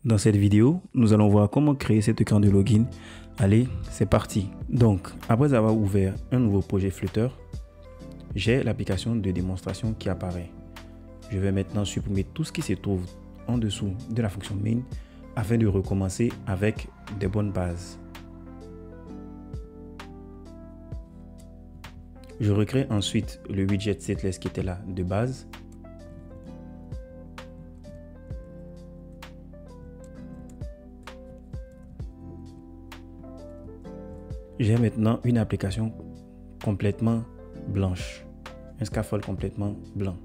Dans cette vidéo, nous allons voir comment créer cet écran de login. Allez, c'est parti. Donc, après avoir ouvert un nouveau projet Flutter, j'ai l'application de démonstration qui apparaît. Je vais maintenant supprimer tout ce qui se trouve en dessous de la fonction main afin de recommencer avec des bonnes bases. Je recrée ensuite le widget setless qui était là de base. J'ai maintenant une application complètement blanche, un scaffold complètement blanc.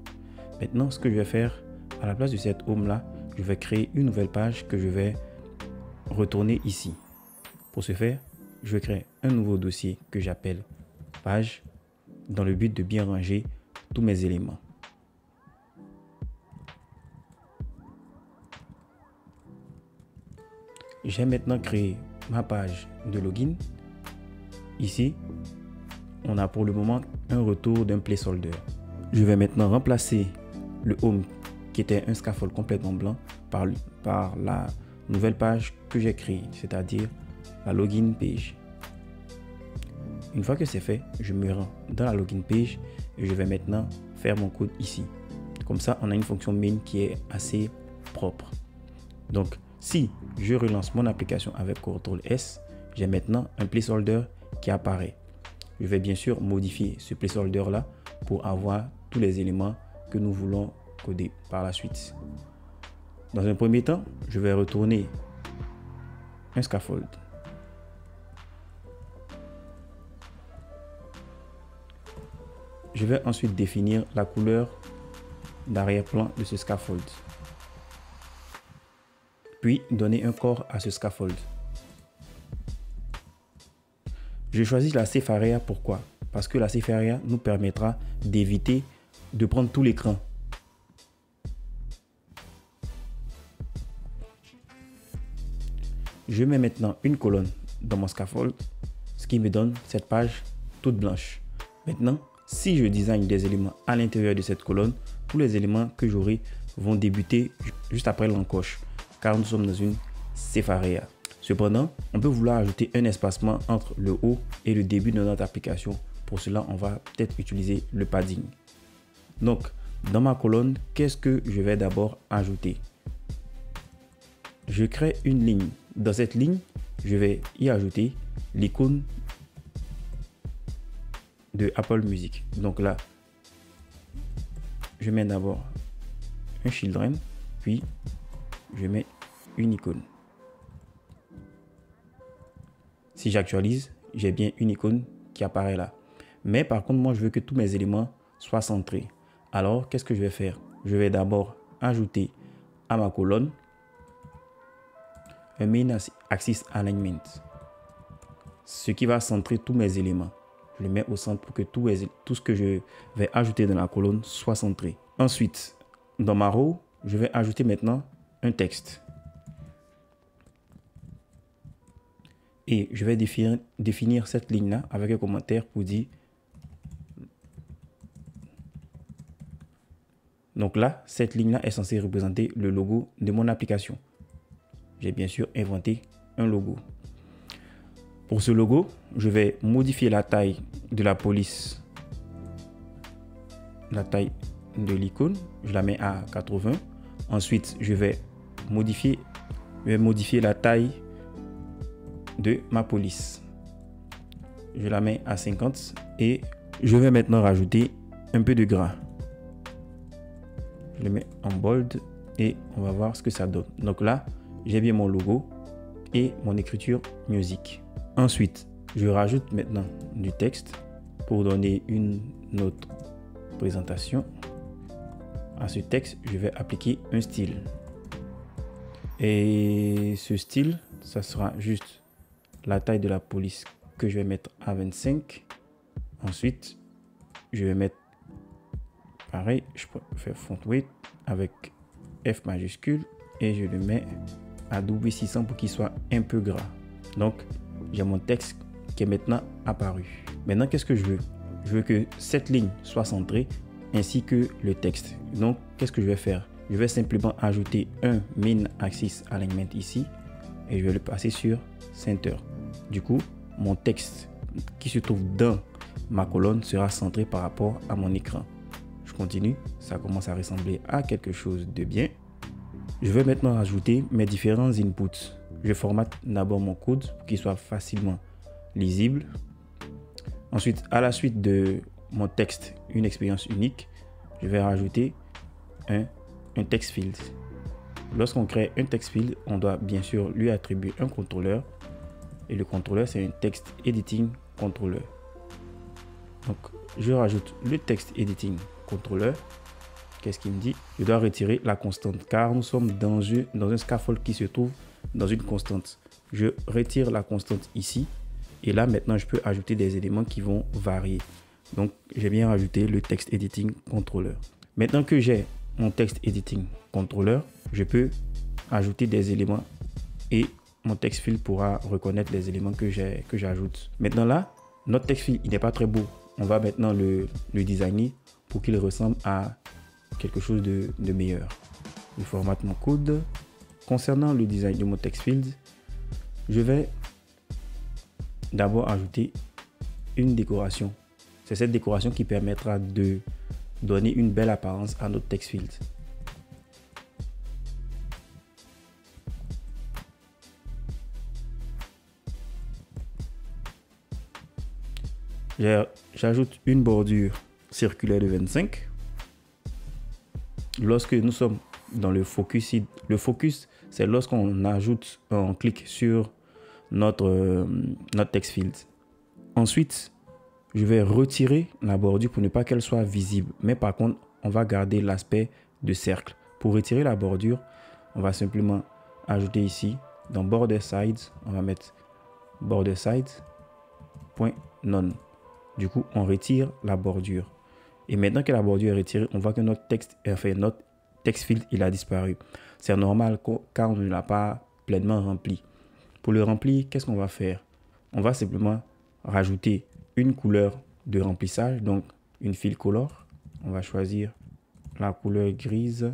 Maintenant, ce que je vais faire, à la place de cette home là, je vais créer une nouvelle page que je vais retourner ici. Pour ce faire, je vais créer un nouveau dossier que j'appelle page dans le but de bien ranger tous mes éléments. J'ai maintenant créé ma page de login. Ici, on a pour le moment un retour d'un placeholder. Je vais maintenant remplacer le home qui était un scaffold complètement blanc par la nouvelle page que j'ai créée, c'est-à-dire la login page. Une fois que c'est fait, je me rends dans la login page et je vais maintenant faire mon code ici. Comme ça, on a une fonction main qui est assez propre. Donc, si je relance mon application avec CTRL S, j'ai maintenant un placeholder qui apparaît. Je vais bien sûr modifier ce placeholder là pour avoir tous les éléments que nous voulons coder par la suite. Dans un premier temps, je vais retourner un scaffold. Je vais ensuite définir la couleur d'arrière-plan de ce scaffold. Puis donner un corps à ce scaffold. Je choisis la Safe Area, pourquoi? Parce que la Safe Area nous permettra d'éviter de prendre tout l'écran. Je mets maintenant une colonne dans mon scaffold, ce qui me donne cette page toute blanche. Maintenant, si je design des éléments à l'intérieur de cette colonne, tous les éléments que j'aurai vont débuter juste après l'encoche, car nous sommes dans une Safe Area. Cependant, on peut vouloir ajouter un espacement entre le haut et le début de notre application. Pour cela, on va peut-être utiliser le padding. Donc, dans ma colonne, qu'est-ce que je vais d'abord ajouter? Je crée une ligne. Dans cette ligne, je vais y ajouter l'icône de Apple Music. Donc là, je mets d'abord un children, puis je mets une icône. Si j'actualise, j'ai bien une icône qui apparaît là. Mais par contre, moi, je veux que tous mes éléments soient centrés. Alors, qu'est-ce que je vais faire? Je vais d'abord ajouter à ma colonne un Main Axis Alignment, ce qui va centrer tous mes éléments. Je le mets au centre pour que tout ce que je vais ajouter dans la colonne soit centré. Ensuite, dans ma row, je vais ajouter maintenant un texte. Et je vais définir cette ligne-là avec un commentaire pour dire. Donc là, cette ligne-là est censée représenter le logo de mon application. J'ai bien sûr inventé un logo. Pour ce logo, je vais modifier la taille de la police. La taille de l'icône, je la mets à 80. Ensuite, je vais modifier la taille de ma police. Je la mets à 50 et je vais maintenant rajouter un peu de gras. Je le mets en bold et on va voir ce que ça donne. Donc là, j'ai bien mon logo et mon écriture musique. Ensuite, je rajoute maintenant du texte pour donner une autre présentation. À ce texte, je vais appliquer un style. Et ce style, ça sera juste la taille de la police que je vais mettre à 25. Ensuite, je vais mettre pareil, je peux faire font weight avec F majuscule et je le mets à W600 pour qu'il soit un peu gras. Donc, j'ai mon texte qui est maintenant apparu. Maintenant, qu'est-ce que je veux? Je veux que cette ligne soit centrée ainsi que le texte. Donc, qu'est-ce que je vais faire? je vais simplement ajouter un Main Axis Alignment ici et je vais le passer sur Center. Du coup, mon texte qui se trouve dans ma colonne sera centré par rapport à mon écran. Je continue, ça commence à ressembler à quelque chose de bien. Je vais maintenant ajouter mes différents inputs. Je formate d'abord mon code pour qu'il soit facilement lisible. Ensuite, à la suite de mon texte, une expérience unique, je vais rajouter un text field. Lorsqu'on crée un text field, on doit bien sûr lui attribuer un contrôleur. Et le contrôleur, c'est un text editing controller. Donc, je rajoute le text editing controller. Qu'est-ce qu'il me dit? Je dois retirer la constante car nous sommes dans un scaffold qui se trouve dans une constante. Je retire la constante ici. Et là, maintenant, je peux ajouter des éléments qui vont varier. Donc, j'ai bien rajouté le text editing controller. Maintenant que j'ai mon text editing controller, je peux ajouter des éléments et mon text field pourra reconnaître les éléments que j'ajoute. Maintenant là, notre text field, il n'est pas très beau. On va maintenant le designer pour qu'il ressemble à quelque chose de meilleur. Je formate mon code. Concernant le design de mon text field, je vais d'abord ajouter une décoration. C'est cette décoration qui permettra de donner une belle apparence à notre text field. J'ajoute une bordure circulaire de 25. Lorsque nous sommes dans le focus, c'est lorsqu'on ajoute, on clique sur notre text field. Ensuite, je vais retirer la bordure pour ne pas qu'elle soit visible. Mais par contre, on va garder l'aspect de cercle. Pour retirer la bordure, on va simplement ajouter ici, dans border sides, on va mettre border sides.none. Du coup, on retire la bordure. Et maintenant que la bordure est retirée, on voit que notre text field, il a disparu. C'est normal car on ne l'a pas pleinement rempli. Pour le remplir, qu'est-ce qu'on va faire? On va simplement rajouter une couleur de remplissage, donc une fill color. On va choisir la couleur grise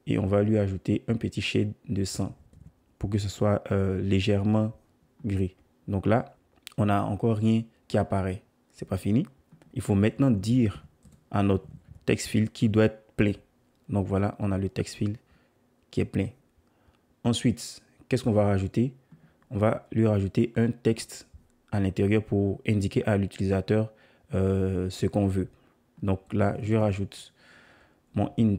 et on va lui ajouter un petit shade de sang pour que ce soit légèrement gris. Donc là, on n'a encore rien qui apparaît. C'est pas fini. Il faut maintenant dire à notre text field qui doit être plein. Donc voilà, on a le text field qui est plein. Ensuite, qu'est-ce qu'on va rajouter? On va lui rajouter un texte à l'intérieur pour indiquer à l'utilisateur ce qu'on veut. Donc là, je rajoute mon int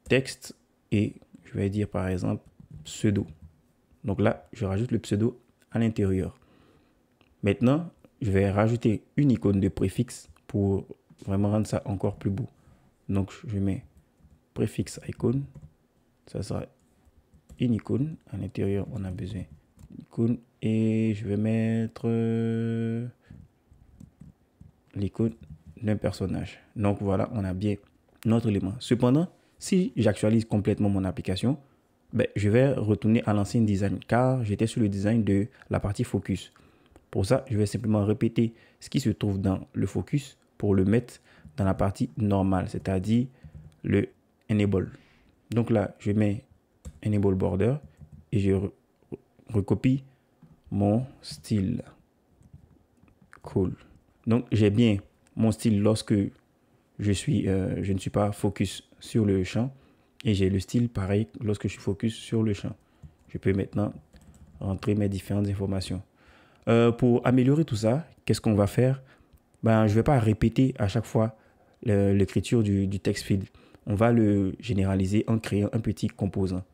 texte et je vais dire par exemple pseudo. Donc là, je rajoute le pseudo à l'intérieur. Maintenant, je vais rajouter une icône de préfixe pour vraiment rendre ça encore plus beau. Donc, je mets préfixe icône. Ça sera une icône. À l'intérieur, on a besoin d'icône. Et je vais mettre l'icône d'un personnage. Donc, voilà, on a bien notre élément. Cependant, si j'actualise complètement mon application, je vais retourner à l'ancien design car j'étais sur le design de la partie focus. Pour ça, je vais simplement répéter ce qui se trouve dans le focus pour le mettre dans la partie normale, c'est-à-dire le enable. Donc là, je mets enable border et je recopie mon style. Cool. Donc, j'ai bien mon style lorsque je ne suis pas focus sur le champ et j'ai le style pareil lorsque je suis focus sur le champ. Je peux maintenant rentrer mes différentes informations. Pour améliorer tout ça, qu'est-ce qu'on va faire? Je ne vais pas répéter à chaque fois l'écriture du text field. On va le généraliser en créant un petit composant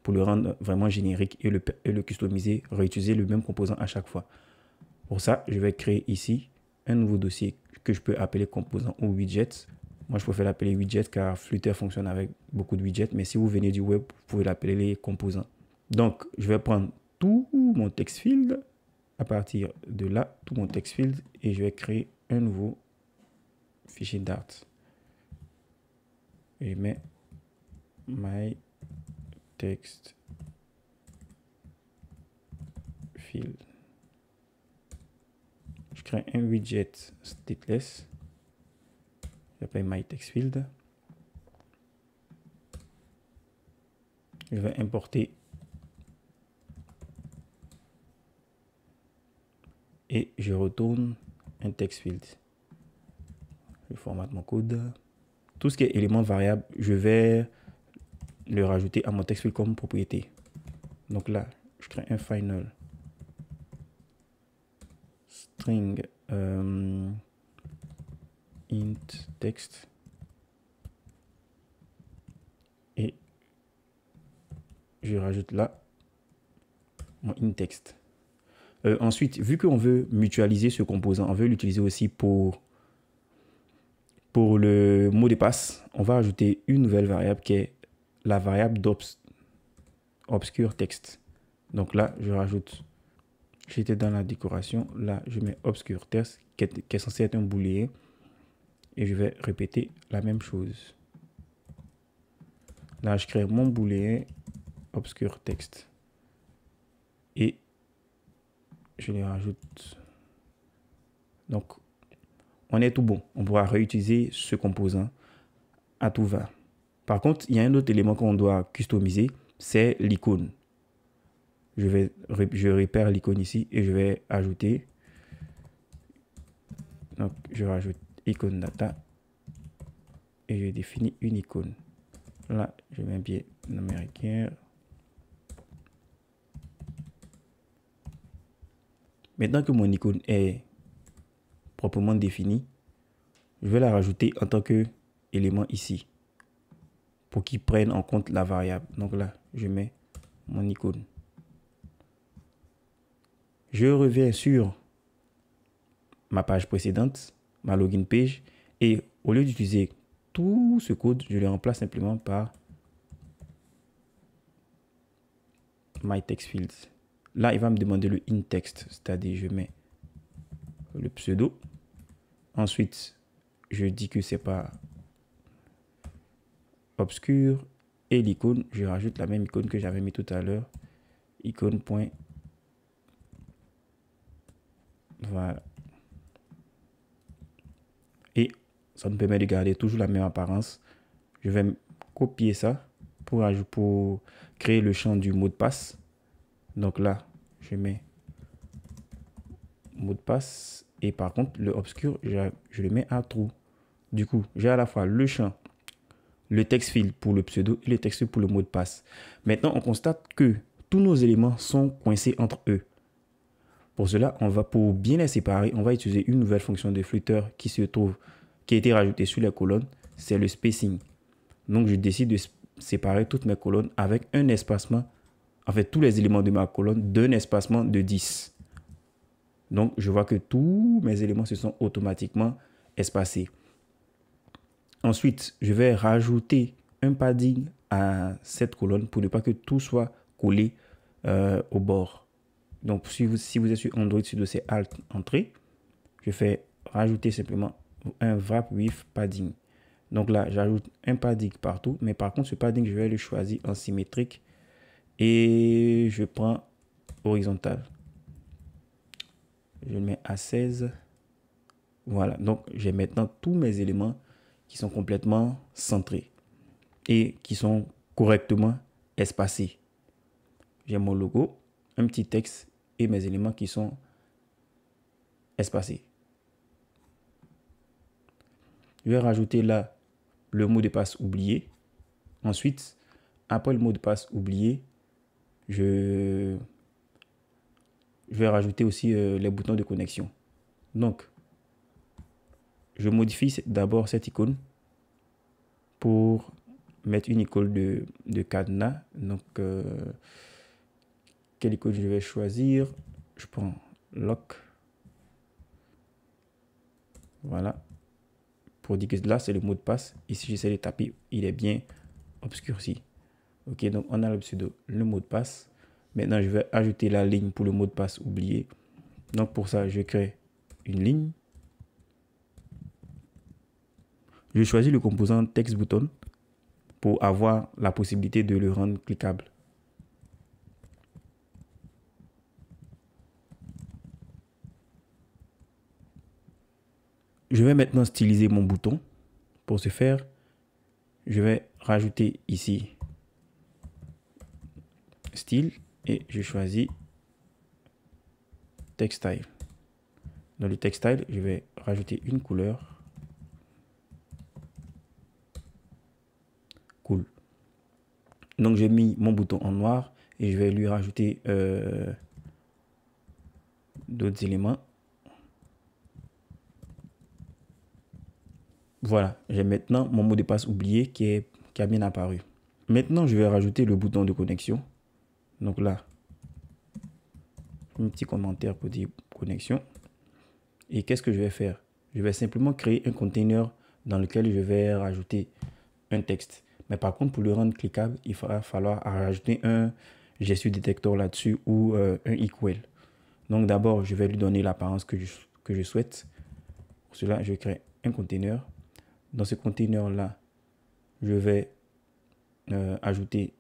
pour le rendre vraiment générique et le customiser, réutiliser le même composant à chaque fois. Pour ça, je vais créer ici un nouveau dossier que je peux appeler composant ou widget. Moi, je préfère l'appeler widget car Flutter fonctionne avec beaucoup de widgets. Mais si vous venez du web, vous pouvez l'appeler les composants. Donc, je vais prendre tout mon text field. À partir de là, tout mon text field et je vais créer un nouveau fichier Dart. Et je mets my text field. Je crée un widget stateless. J'appelle my text field. Je vais importer et je retourne un text field. Je formate mon code. Tout ce qui est élément variable, je vais le rajouter à mon text field comme propriété. Donc là, je crée un final string int text et je rajoute là mon int text. Ensuite, vu qu'on veut mutualiser ce composant, on veut l'utiliser aussi pour le mot de passe, on va ajouter une nouvelle variable qui est la variable d'obscure text. Donc là, je rajoute, j'étais dans la décoration, là, je mets obscure text qui est censé être un booléen et je vais répéter la même chose. Là, je crée mon booléen obscure text et je les rajoute. Donc, on est tout bon. On pourra réutiliser ce composant à tout va. Par contre, il y a un autre élément qu'on doit customiser, c'est l'icône. Je répère l'icône ici et je vais ajouter. Donc, je rajoute icône data et je définis une icône. Là, je mets un biais américain. Maintenant que mon icône est proprement définie, je vais la rajouter en tant que élément ici pour qu'il prenne en compte la variable. Donc là, je mets mon icône. Je reviens sur ma page précédente, ma login page, et au lieu d'utiliser tout ce code, je le remplace simplement par my text fields. Là, il va me demander le in text, c'est-à-dire je mets le pseudo. Ensuite, je dis que c'est pas obscur et l'icône, je rajoute la même icône que j'avais mis tout à l'heure, icône point. Voilà. Et ça me permet de garder toujours la même apparence. Je vais copier ça pour créer le champ du mot de passe. Donc là, je mets mot de passe et par contre le obscur, je le mets à true. Du coup, j'ai à la fois le champ, le text field pour le pseudo et le text field pour le mot de passe. Maintenant, on constate que tous nos éléments sont coincés entre eux. Pour cela, pour bien les séparer, on va utiliser une nouvelle fonction de Flutter qui a été rajoutée sur les colonnes, c'est le spacing. Donc, je décide de séparer toutes mes colonnes avec un espacement, en fait, tous les éléments de ma colonne d'un espacement de 10. Donc, je vois que tous mes éléments se sont automatiquement espacés. Ensuite, je vais rajouter un padding à cette colonne pour ne pas que tout soit collé au bord. Donc, si vous êtes sur Android, sur c'est Alt Entrée, je fais rajouter simplement un wrap with padding. Donc là, j'ajoute un padding partout, mais par contre, ce padding, je vais le choisir en symétrique et je prends horizontal. Je le mets à 16. Voilà, donc j'ai maintenant tous mes éléments qui sont complètement centrés et qui sont correctement espacés. J'ai mon logo, un petit texte et mes éléments qui sont espacés. Je vais rajouter là le mot de passe oublié. Ensuite, après le mot de passe oublié, je vais rajouter aussi les boutons de connexion. Donc, je modifie d'abord cette icône pour mettre une icône de cadenas. Donc, quelle icône je vais choisir? Je prends lock. Voilà. Pour dire que là, c'est le mot de passe. Ici, j'essaie de taper. Il est bien obscurci. Ok, donc on a le pseudo, le mot de passe. Maintenant, je vais ajouter la ligne pour le mot de passe oublié. Donc, pour ça, je crée une ligne. Je choisis le composant text button pour avoir la possibilité de le rendre cliquable. Je vais maintenant styliser mon bouton. Pour ce faire, je vais rajouter ici style et je choisis textile. Dans le textile, je vais rajouter une couleur. Cool. Donc j'ai mis mon bouton en noir et je vais lui rajouter d'autres éléments. Voilà, j'ai maintenant mon mot de passe oublié qui a bien apparu. Maintenant, je vais rajouter le bouton de connexion. Donc là, un petit commentaire pour dire connexion. Et qu'est-ce que je vais faire? Je vais simplement créer un container dans lequel je vais rajouter un texte. Mais par contre, pour le rendre cliquable, il va falloir rajouter un gesture détecteur là-dessus ou un equal. Donc d'abord, je vais lui donner l'apparence que je souhaite. Pour cela, je crée un container. Dans ce container-là, je vais ajouter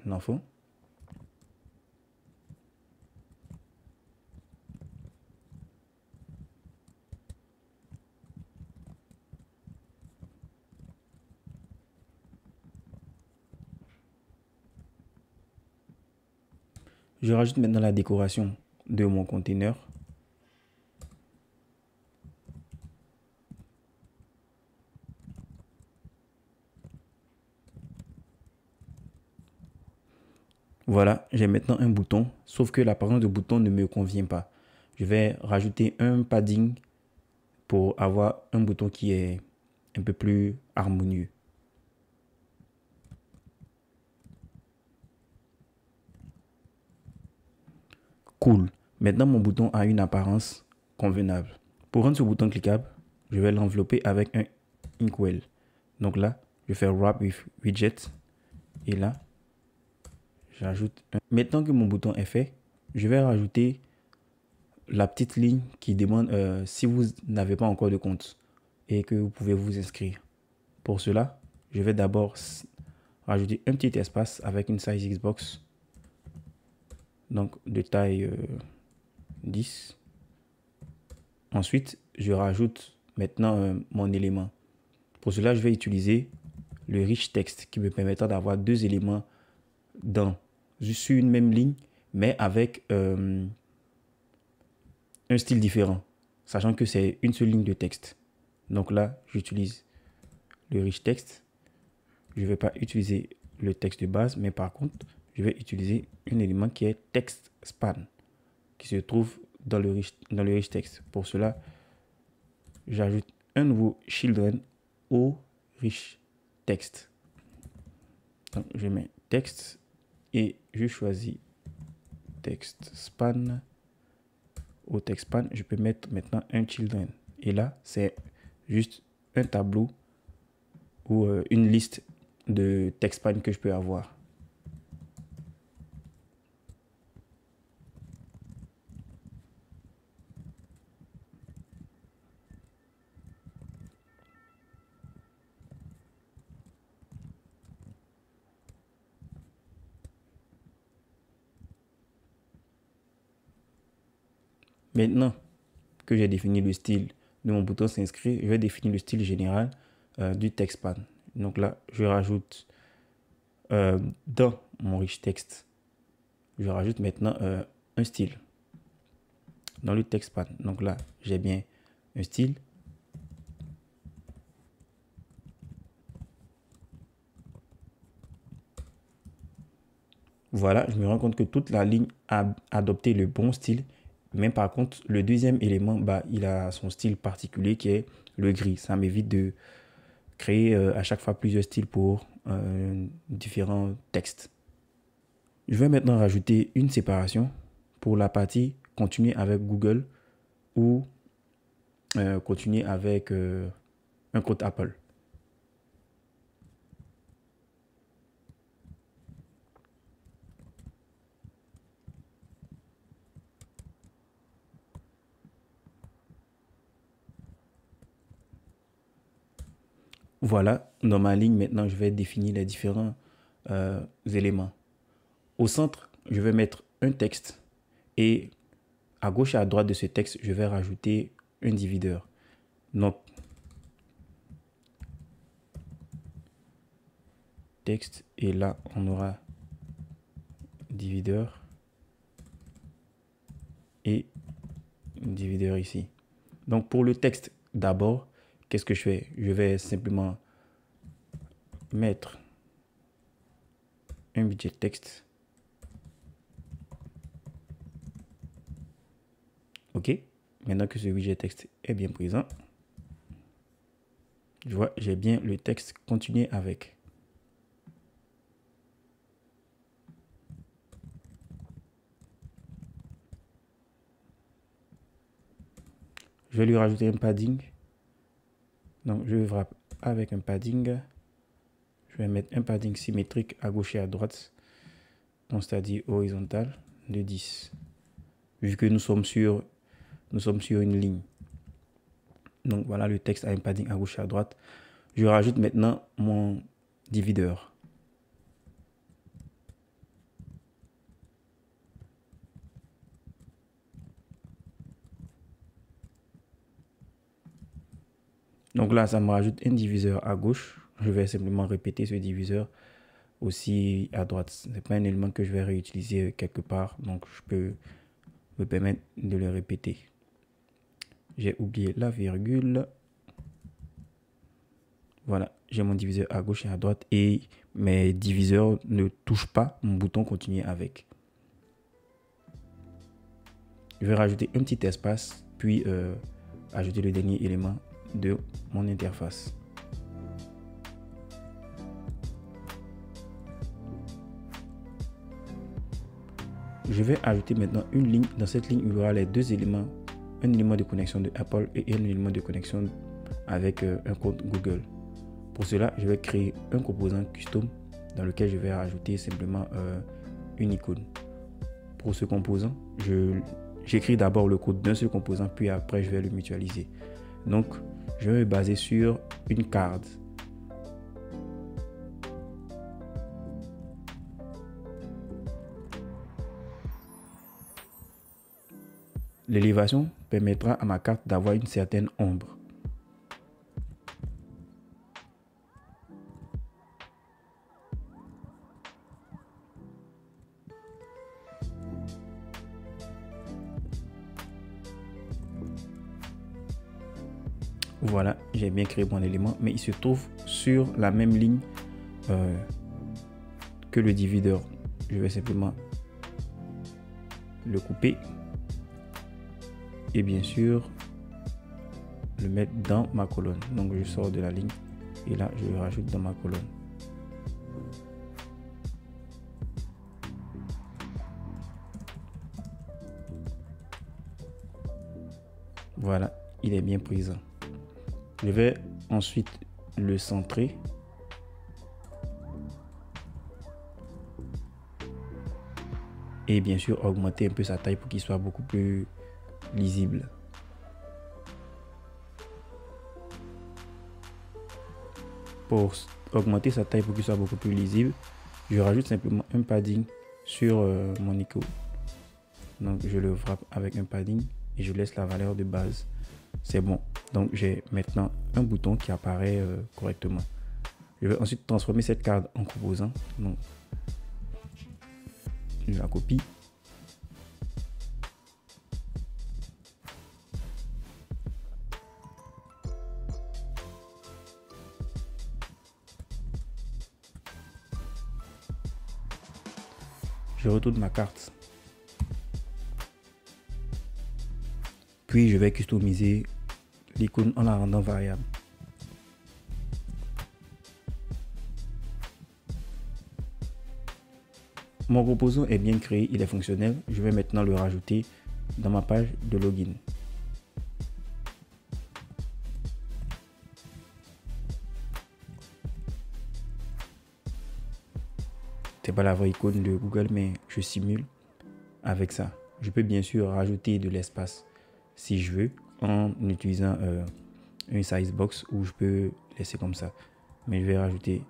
l'enfant. Je rajoute maintenant la décoration de mon container. Voilà, j'ai maintenant un bouton, sauf que l'apparence de bouton ne me convient pas. Je vais rajouter un padding pour avoir un bouton qui est un peu plus harmonieux. Cool. Maintenant, mon bouton a une apparence convenable. Pour rendre ce bouton cliquable, je vais l'envelopper avec un inkwell. Donc là, je fais Wrap with Widget. Et là, j'ajoute un. Maintenant que mon bouton est fait, je vais rajouter la petite ligne qui demande si vous n'avez pas encore de compte et que vous pouvez vous inscrire. Pour cela, je vais d'abord rajouter un petit espace avec une size Xbox. Donc de taille 10. Ensuite, je rajoute maintenant mon élément. Pour cela, je vais utiliser le rich text qui me permettra d'avoir deux éléments sur une même ligne, mais avec un style différent, sachant que c'est une seule ligne de texte. Donc là, j'utilise le rich text. Je ne vais pas utiliser le texte de base, mais par contre, je vais utiliser un élément qui est text span, qui se trouve dans le rich text. Pour cela, j'ajoute un nouveau children au rich text. Donc, je mets texte et je choisis text span. Au text span, je peux mettre maintenant un children. Et là, c'est juste un tableau ou une liste de text span que je peux avoir. Maintenant que j'ai défini le style de mon bouton s'inscrire, je vais définir le style général du text span. Donc là, je rajoute dans mon rich text, je rajoute maintenant un style dans le text span. Donc là, j'ai bien un style. Voilà, je me rends compte que toute la ligne a adopté le bon style. Mais par contre, le deuxième élément, il a son style particulier qui est le gris. Ça m'évite de créer à chaque fois plusieurs styles pour différents textes. Je vais maintenant rajouter une séparation pour la partie continuer avec Google ou continuer avec un code Apple. Voilà, dans ma ligne, maintenant, je vais définir les différents éléments. Au centre, je vais mettre un texte et à gauche et à droite de ce texte, je vais rajouter un divideur. Donc, texte et là, on aura divideur et divideur ici. Donc pour le texte d'abord, qu'est-ce que je fais? Je vais simplement mettre un budget texte. OK. Maintenant que ce budget texte est bien présent, je vois, j'ai bien le texte continuer avec. Je vais lui rajouter un padding. Donc, je vais wrap avec un padding. Je vais mettre un padding symétrique à gauche et à droite. Donc, c'est-à-dire horizontal de 10. Vu que nous sommes sur une ligne. Donc, voilà, le texte a un padding à gauche et à droite. Je rajoute maintenant mon divideur. Donc là, ça me rajoute un diviseur à gauche. Je vais simplement répéter ce diviseur aussi à droite. Ce n'est pas un élément que je vais réutiliser quelque part. Donc, je peux me permettre de le répéter. J'ai oublié la virgule. Voilà, j'ai mon diviseur à gauche et à droite. Et mes diviseurs ne touchent pas mon bouton continuer avec. Je vais rajouter un petit espace, puis ajouter le dernier élément de mon interface. Je vais ajouter maintenant une ligne. Dans cette ligne, il y aura les deux éléments. Un élément de connexion de Apple et un élément de connexion avec un compte Google. Pour cela, je vais créer un composant custom dans lequel je vais rajouter simplement une icône. Pour ce composant, j'écris d'abord le code d'un seul composant, puis après je vais le mutualiser. Donc, je vais me baser sur une carte. L'élévation permettra à ma carte d'avoir une certaine ombre. Voilà, j'ai bien créé mon élément, mais il se trouve sur la même ligne que le divideur. Je vais simplement le couper et bien sûr le mettre dans ma colonne. Donc je sors de la ligne et là je le rajoute dans ma colonne. Voilà, il est bien présent. Je vais ensuite le centrer. Et bien sûr augmenter un peu sa taille pour qu'il soit beaucoup plus lisible. Pour augmenter sa taille pour qu'il soit beaucoup plus lisible, je rajoute simplement un padding sur mon icône. Donc je le frappe avec un padding et je laisse la valeur de base. C'est bon. Donc j'ai maintenant un bouton qui apparaît correctement. Je vais ensuite transformer cette carte en composant. Donc je la copie. Je retourne ma carte. Puis je vais customiser l'icône en la rendant variable. Mon composant est bien créé, il est fonctionnel. Je vais maintenant le rajouter dans ma page de login. C'est pas la vraie icône de Google, mais je simule avec ça. Je peux bien sûr rajouter de l'espace si je veux en utilisant une size box où je peux laisser comme ça. Mais je vais rajouter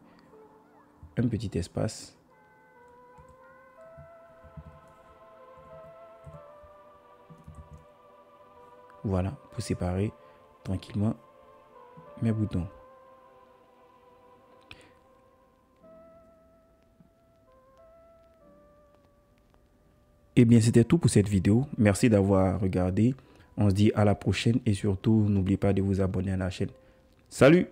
un petit espace. Voilà, pour séparer tranquillement mes boutons. Eh bien, c'était tout pour cette vidéo. Merci d'avoir regardé. On se dit à la prochaine et surtout, n'oubliez pas de vous abonner à la chaîne. Salut!